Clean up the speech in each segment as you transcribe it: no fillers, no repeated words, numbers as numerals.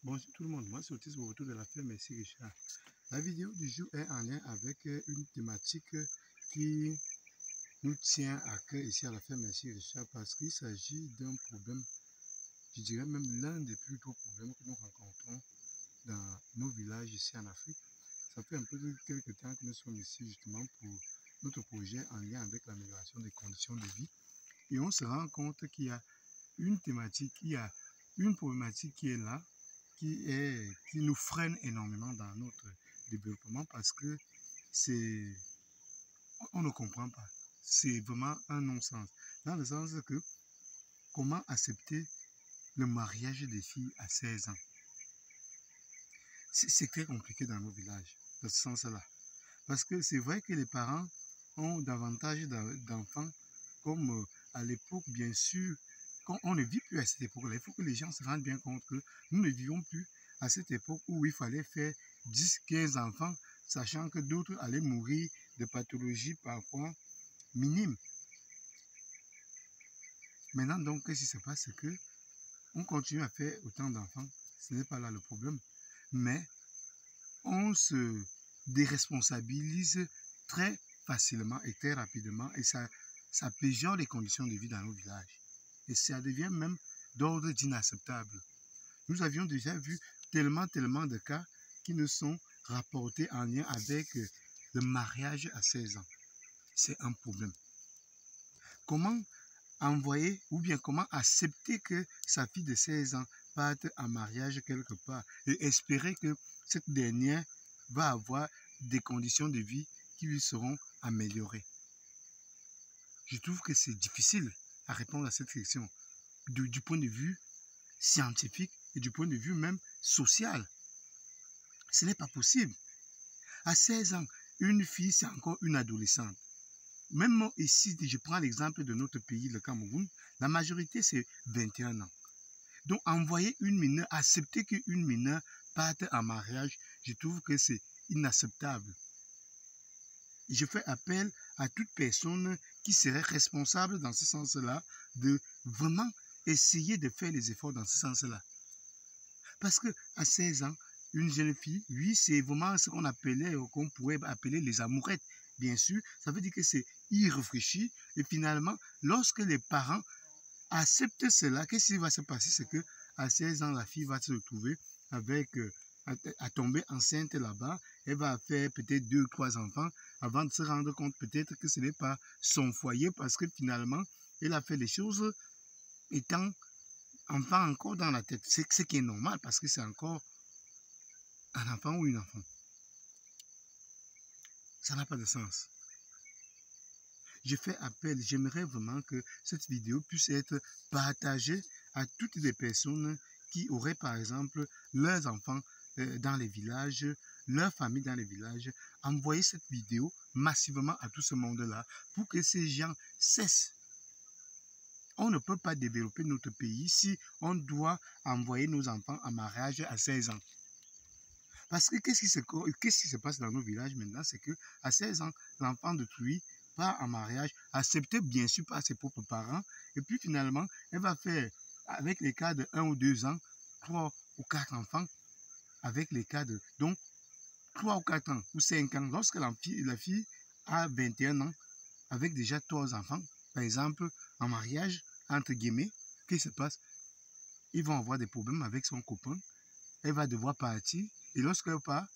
Bonjour tout le monde, moi c'est Otis Boboto de la firme Merci Richard. La vidéo du jour est en lien avec une thématique qui nous tient à cœur ici à la firme Merci Richard parce qu'il s'agit d'un problème, je dirais même l'un des plus gros problèmes que nous rencontrons dans nos villages ici en Afrique. Ça fait un peu de quelques temps que nous sommes ici justement pour notre projet en lien avec l'amélioration des conditions de vie et on se rend compte qu'il y a une thématique, il y a une problématique qui est là, qui nous freine énormément dans notre développement parce que on ne comprend pas. C'est vraiment un non-sens. Dans le sens que comment accepter le mariage des filles à 16 ans? C'est très compliqué dans nos villages, dans ce sens-là. Parce que c'est vrai que les parents ont davantage d'enfants, comme à l'époque, bien sûr, quand on ne vit plus à cette époque-là. Il faut que les gens se rendent bien compte que nous ne vivons plus à cette époque où il fallait faire 10-15 enfants, sachant que d'autres allaient mourir de pathologies parfois minimes. Maintenant, donc, qu'est-ce qui se passe? C'est que on continue à faire autant d'enfants. Ce n'est pas là le problème. Mais on se déresponsabilise très facilement et très rapidement et ça péjore les conditions de vie dans nos villages. Et ça devient même d'ordre d'inacceptable. Nous avions déjà vu tellement de cas qui nous sont rapportés en lien avec le mariage à 16 ans. C'est un problème. Comment envoyer ou bien comment accepter que sa fille de 16 ans parte en mariage quelque part et espérer que cette dernière va avoir des conditions de vie qui lui seront améliorées? Je trouve que c'est difficile à répondre à cette question du point de vue scientifique et du point de vue même social. Ce n'est pas possible. À 16 ans, une fille, c'est encore une adolescente. Même ici, je prends l'exemple de notre pays, le Cameroun, la majorité, c'est 21 ans. Donc, envoyer une mineure, accepter qu'une mineure parte en mariage, je trouve que c'est inacceptable. Je fais appel à toute personne qui serait responsable dans ce sens-là de vraiment essayer de faire les efforts dans ce sens-là. Parce qu'à 16 ans, une jeune fille, oui, c'est vraiment ce qu'on appelait, qu'on pourrait appeler les amourettes. Bien sûr, ça veut dire que c'est irréfléchi. Et finalement, lorsque les parents acceptent cela, qu'est-ce qui va se passer? C'est qu'à 16 ans, la fille va se retrouver avec, à tomber enceinte là-bas. Elle va faire peut-être 2 ou 3 enfants avant de se rendre compte peut-être que ce n'est pas son foyer parce que finalement, elle a fait les choses étant enfant encore dans la tête. C'est ce qui est normal parce que c'est encore un enfant ou une enfant. Ça n'a pas de sens. Je fais appel, j'aimerais vraiment que cette vidéo puisse être partagée à toutes les personnes qui auraient par exemple leurs enfants dans les villages, leur famille dans les villages. Envoyez cette vidéo massivement à tout ce monde-là pour que ces gens cessent. On ne peut pas développer notre pays si on doit envoyer nos enfants en mariage à 16 ans. Parce que qu'est-ce qui se passe dans nos villages maintenant? C'est qu'à 16 ans, l'enfant d'autrui part en mariage, accepté bien sûr par ses propres parents, et puis finalement, elle va faire, avec les cas de 1 ou 2 ans, 3 ou 4 enfants, avec les cas de, donc, 3 ou 4 ans ou 5 ans, lorsque la fille a 21 ans, avec déjà 3 enfants, par exemple, en mariage, entre guillemets, qu'est-ce qui se passe? Ils vont avoir des problèmes avec son copain, elle va devoir partir, et lorsqu'elle part,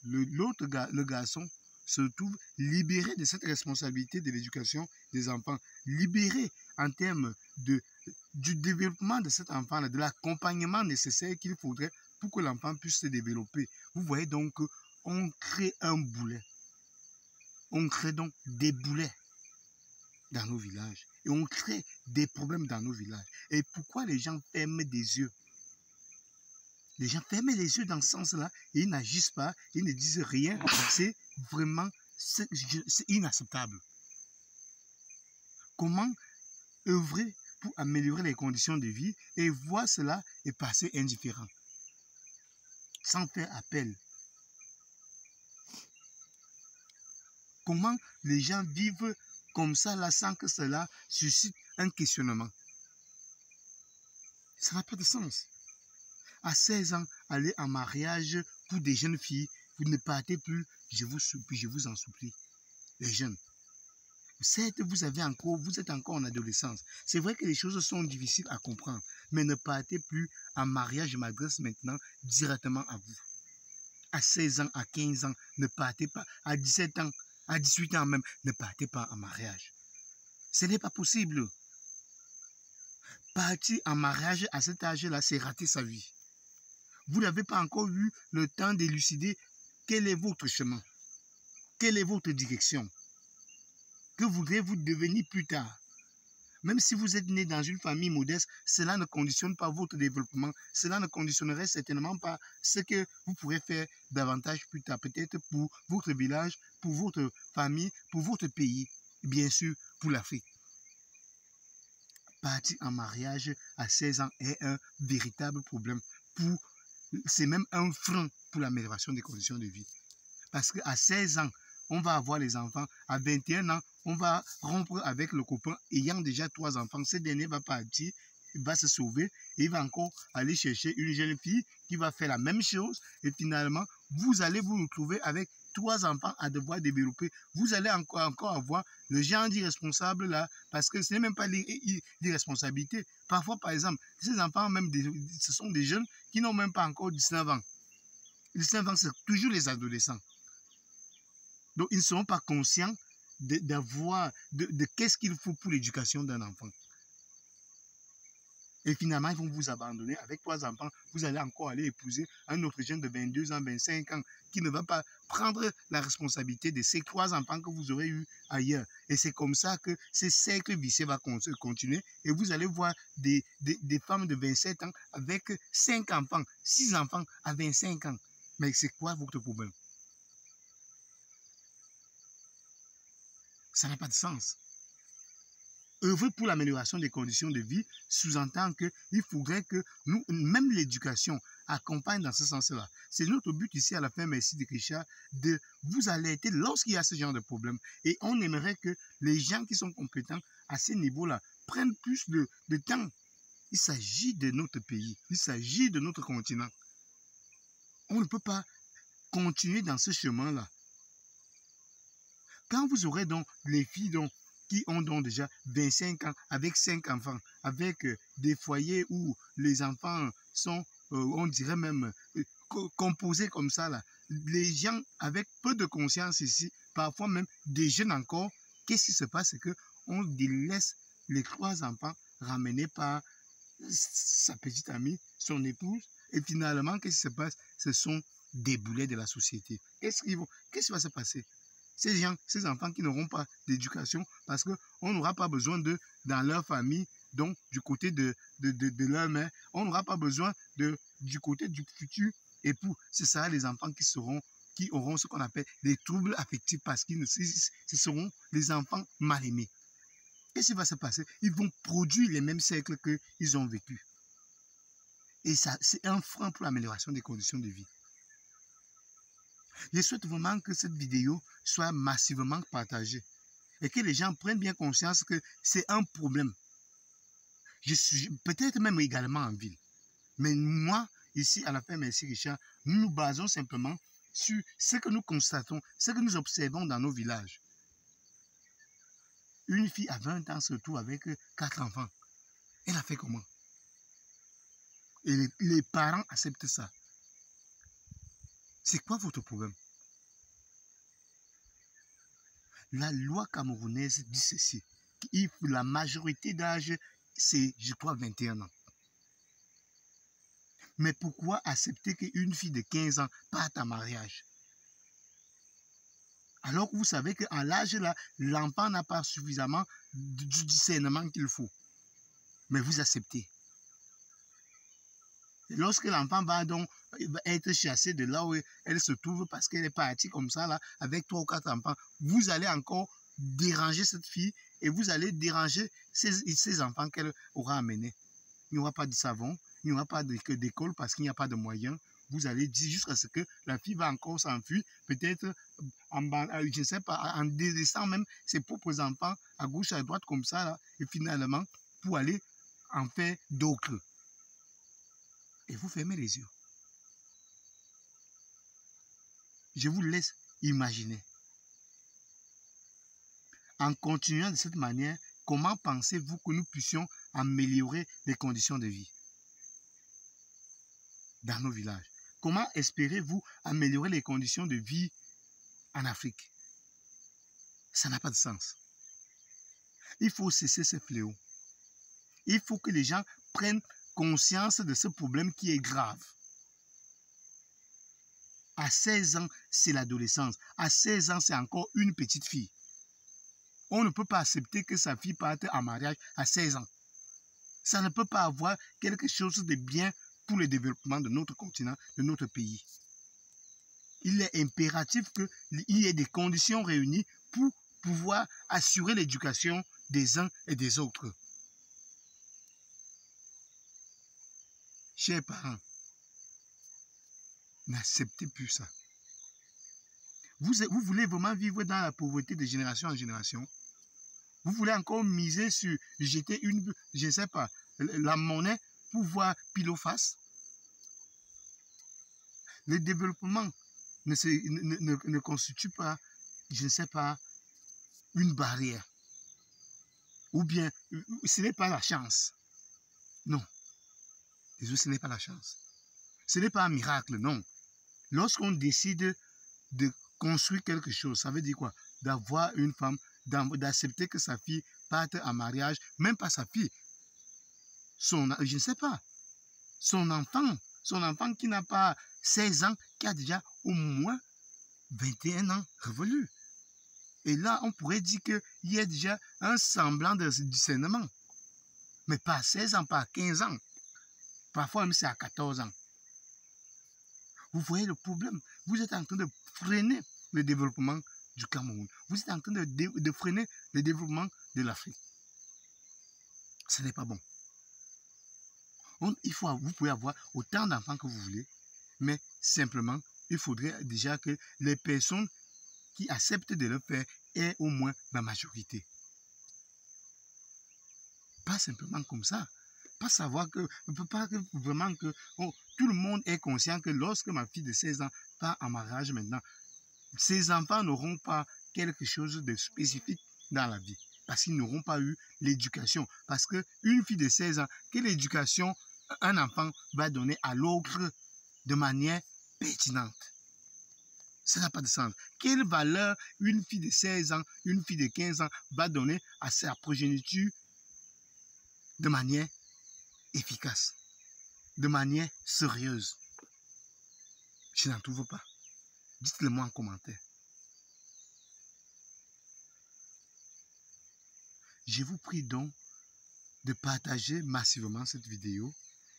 le garçon se trouve libéré de cette responsabilité de l'éducation des enfants, libéré en termes du développement de cet enfant-là, de l'accompagnement nécessaire qu'il faudrait pour que l'enfant puisse se développer. Vous voyez donc qu'on crée un boulet. On crée donc des boulets dans nos villages. Et on crée des problèmes dans nos villages. Et pourquoi les gens ferment des yeux? Les gens ferment les yeux dans ce sens-là et ils n'agissent pas, ils ne disent rien. C'est vraiment c'est inacceptable. Comment œuvrer pour améliorer les conditions de vie et voir cela et passer indifférent, sans faire appel? Comment les gens vivent comme ça là sans que cela suscite un questionnement? Ça n'a pas de sens. à 16 ans, aller en mariage pour des jeunes filles, vous ne partez plus, je vous supplie, je vous en supplie, les jeunes. Certes, vous êtes encore en adolescence. C'est vrai que les choses sont difficiles à comprendre, mais ne partez plus en mariage. Je m'adresse maintenant directement à vous. À 16 ans, à 15 ans, ne partez pas. À 17 ans, à 18 ans même, ne partez pas en mariage. Ce n'est pas possible. Partir en mariage à cet âge-là, c'est rater sa vie. Vous n'avez pas encore eu le temps d'élucider quel est votre chemin, quelle est votre direction. Que voudrez-vous devenir plus tard? Même si vous êtes né dans une famille modeste, cela ne conditionne pas votre développement. Cela ne conditionnerait certainement pas ce que vous pourrez faire davantage plus tard, peut-être pour votre village, pour votre famille, pour votre pays, bien sûr pour l'Afrique. Partir en mariage à 16 ans est un véritable problème. C'est même un frein pour l'amélioration des conditions de vie. Parce qu'à 16 ans, on va avoir les enfants. À 21 ans, on va rompre avec le copain ayant déjà 3 enfants. Ce dernier va partir, il va se sauver et il va encore aller chercher une jeune fille qui va faire la même chose. Et finalement, vous allez vous retrouver avec 3 enfants à devoir développer. Vous allez encore avoir le genre d'irresponsable là, parce que ce n'est même pas l'irresponsabilité. Parfois, par exemple, ces enfants, même ce sont des jeunes qui n'ont même pas encore 19 ans. 19 ans, c'est toujours les adolescents. Donc, ils ne seront pas conscients de qu'est-ce qu'il faut pour l'éducation d'un enfant. Et finalement, ils vont vous abandonner avec 3 enfants. Vous allez encore aller épouser un autre jeune de 22 ans, 25 ans, qui ne va pas prendre la responsabilité de ces 3 enfants que vous aurez eus ailleurs. Et c'est comme ça que ce cercle vicieux va continuer. Et vous allez voir des femmes de 27 ans avec 5 enfants, 6 enfants à 25 ans. Mais c'est quoi votre problème? Ça n'a pas de sens. Œuvrer pour l'amélioration des conditions de vie sous-entend qu'il faudrait que nous, même l'éducation, accompagne dans ce sens-là. C'est notre but ici à la fin, merci de Richard, de vous alerter lorsqu'il y a ce genre de problème. Et on aimerait que les gens qui sont compétents à ce niveau-là prennent plus de temps. Il s'agit de notre pays, il s'agit de notre continent. On ne peut pas continuer dans ce chemin-là. Quand vous aurez donc les filles qui ont donc déjà 25 ans, avec 5 enfants, avec des foyers où les enfants sont, on dirait même, composés comme ça, là, les gens avec peu de conscience ici, parfois même des jeunes encore, qu'est-ce qui se passe? C'est qu'on délaisse les 3 enfants ramenés par sa petite amie, son épouse, et finalement, qu'est-ce qui se passe? Ce sont des boulets de la société. Qu'est-ce qui va se passer? Ces enfants qui n'auront pas d'éducation parce qu'on n'aura pas besoin d'eux dans leur famille, donc du côté de leur mère, on n'aura pas besoin du côté du futur époux. C'est ça les enfants qui auront ce qu'on appelle des troubles affectifs parce que ce seront les enfants mal aimés. Qu'est-ce qui va se passer? Ils vont produire les mêmes cercles qu'ils ont vécu. Et ça, c'est un frein pour l'amélioration des conditions de vie. Je souhaite vraiment que cette vidéo soit massivement partagée et que les gens prennent bien conscience que c'est un problème. Je suis peut-être même également en ville. Mais moi, ici, à la fin, merci Richard, nous nous basons simplement sur ce que nous constatons, ce que nous observons dans nos villages. Une fille à 20 ans se retrouve avec 4 enfants. Elle a fait comment? Et les parents acceptent ça. C'est quoi votre problème? La loi camerounaise dit ceci. La majorité d'âge, c'est, je crois, 21 ans. Mais pourquoi accepter qu'une fille de 15 ans parte en mariage? Alors que vous savez qu'à l'âge là, l'enfant n'a pas suffisamment du discernement qu'il faut. Mais vous acceptez. Et lorsque l'enfant va donc être chassé de là où elle se trouve parce qu'elle est partie comme ça, là, avec 3 ou 4 enfants, vous allez encore déranger cette fille et vous allez déranger ces enfants qu'elle aura amenés. Il n'y aura pas de savon, il n'y aura pas d'école parce qu'il n'y a pas de moyens. Vous allez dire jusqu'à ce que la fille va encore s'enfuir, peut-être je ne sais pas, en délaissant même ses propres enfants à gauche, à droite comme ça, là, et finalement, pour aller en faire d'autres. et vous fermez les yeux. Je vous laisse imaginer. En continuant de cette manière, comment pensez-vous que nous puissions améliorer les conditions de vie dans nos villages? Comment espérez-vous améliorer les conditions de vie en Afrique? Ça n'a pas de sens. Il faut cesser ce fléau. Il faut que les gens prennent conscience de ce problème qui est grave. À 16 ans, c'est l'adolescence. À 16 ans, c'est encore une petite fille. On ne peut pas accepter que sa fille parte en mariage à 16 ans. Ça ne peut pas avoir quelque chose de bien pour le développement de notre continent, de notre pays. Il est impératif qu'il y ait des conditions réunies pour pouvoir assurer l'éducation des uns et des autres. Chers parents, n'acceptez plus ça. Vous voulez vraiment vivre dans la pauvreté de génération en génération? Vous voulez encore miser sur jeter une, je ne sais pas, la monnaie pour voir pile ou face? Le développement ne constitue pas, je ne sais pas, une barrière. Ou bien, ce n'est pas la chance. Non. Ce n'est pas la chance. Ce n'est pas un miracle, non. Lorsqu'on décide de construire quelque chose, ça veut dire quoi? D'avoir une femme, d'accepter que sa fille parte en mariage, même pas sa fille, je ne sais pas, son enfant qui n'a pas 16 ans, qui a déjà au moins 21 ans révolus. Et là, on pourrait dire qu'il y a déjà un semblant de discernement. Mais pas à 16 ans, pas à 15 ans. Parfois même c'est à 14 ans. Vous voyez le problème. Vous êtes en train de freiner le développement du Cameroun. Vous êtes en train de freiner le développement de l'Afrique. Ce n'est pas bon. Vous pouvez avoir autant d'enfants que vous voulez, mais simplement, il faudrait déjà que les personnes qui acceptent de le faire aient au moins la majorité. Pas simplement comme ça. Pas savoir que, pas vraiment que tout le monde est conscient que lorsque ma fille de 16 ans part en mariage maintenant, ses enfants n'auront pas quelque chose de spécifique dans la vie. Parce qu'ils n'auront pas eu l'éducation. Parce qu'une fille de 16 ans, quelle éducation un enfant va donner à l'autre de manière pertinente? Ça n'a pas de sens. Quelle valeur une fille de 16 ans, une fille de 15 ans va donner à sa progéniture de manière efficace, de manière sérieuse? Je n'en trouve pas. Dites-le moi en commentaire. Je vous prie donc de partager massivement cette vidéo.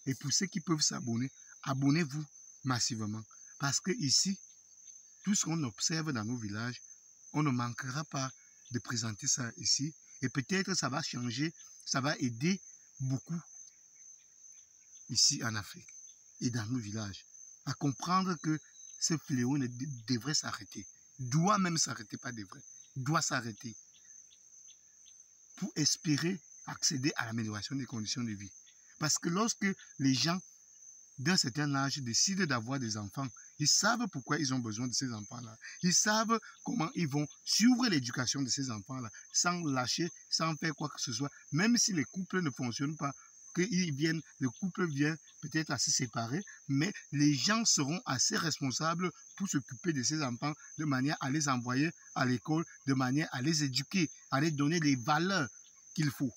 Et pour ceux qui peuvent s'abonner, abonnez-vous massivement. Parce que ici, tout ce qu'on observe dans nos villages, on ne manquera pas de présenter ça ici. Et peut-être ça va changer, ça va aider beaucoup ici en Afrique et dans nos villages à comprendre que ce fléau devrait s'arrêter. Doit même s'arrêter, pas devrait. Doit s'arrêter pour espérer accéder à l'amélioration des conditions de vie. Parce que lorsque les gens d'un certain âge décident d'avoir des enfants, ils savent pourquoi ils ont besoin de ces enfants-là. Ils savent comment ils vont suivre l'éducation de ces enfants-là, sans lâcher, sans faire quoi que ce soit. Même si les couples ne fonctionnent pas, le couple vient peut-être à se séparer, mais les gens seront assez responsables pour s'occuper de ces enfants de manière à les envoyer à l'école, de manière à les éduquer, à les donner les valeurs qu'il faut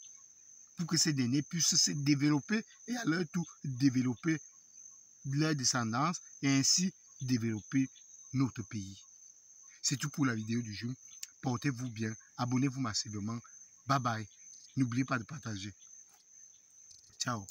pour que ces derniers puissent se développer et à leur tour développer leur descendance et ainsi développer notre pays. C'est tout pour la vidéo du jour. Portez-vous bien, abonnez-vous massivement. Bye bye. N'oubliez pas de partager. Ciao.